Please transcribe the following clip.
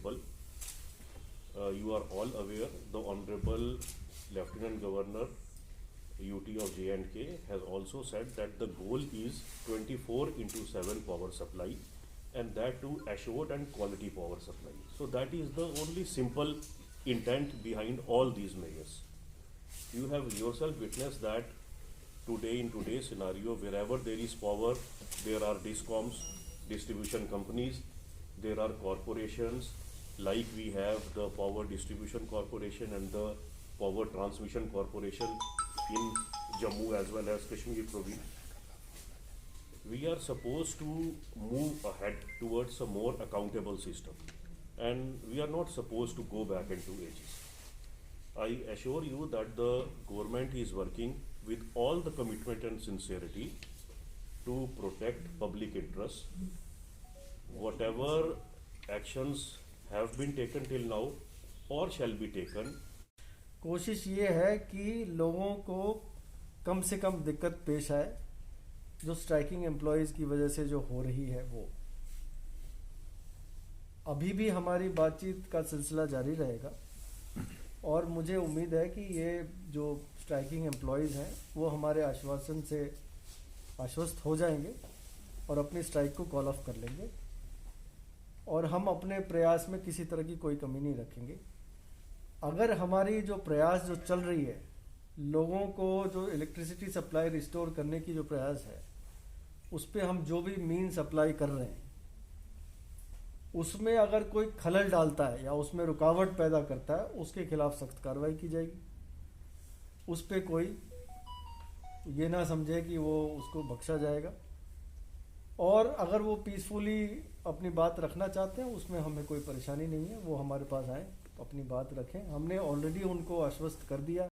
simple. You are all aware the Honorable Lieutenant Governor UT of J&K has also said that the goal is 24/7 power supply, and that too assured and quality power supply. So that is the only simple intent behind all these measures. You have yourself witnessed that today, in today's scenario, wherever there is power, there are DISCOMs, distribution companies, there are corporations, like we have the Power Distribution Corporation and the Power Transmission Corporation in Jammu as well as Kashmir province. We are supposed to move ahead towards a more accountable system, and we are not supposed to go back into ages. I assure you that the government is working with all the commitment and sincerity to protect public interest. Whatever actions have been taken till now or shall be taken, कोशिश ये है कि लोगों को कम से कम दिक्कत पेश आए जो स्ट्राइकिंग एम्प्लॉयज़ की वजह से जो हो रही है वो। अभी भी हमारी बातचीत का सिलसिला जारी रहेगा और मुझे उम्मीद है कि ये जो स्ट्राइकिंग एम्प्लॉयज़ हैं वो हमारे आश्वासन से आश्वस्त हो जाएंगे और अपनी स्ट्राइक को कॉल ऑफ कर लेंगे, और हम अपने प्रयास में किसी तरह की कोई कमी नहीं रखेंगे। अगर हमारी जो प्रयास जो चल रही है, लोगों को जो इलेक्ट्रिसिटी सप्लाई रिस्टोर करने की जो प्रयास है, उस पर हम जो भी मीन अप्लाई कर रहे हैं, उसमें अगर कोई खलल डालता है या उसमें रुकावट पैदा करता है, उसके खिलाफ सख्त कार्रवाई की जाएगी। उस पर कोई ये ना समझे कि वो उसको बख्शा जाएगा, और अगर वो पीसफुली अपनी बात रखना चाहते हैं उसमें हमें कोई परेशानी नहीं है, वो हमारे पास आए, अपनी बात रखें। हमने ऑलरेडी उनको आश्वस्त कर दिया।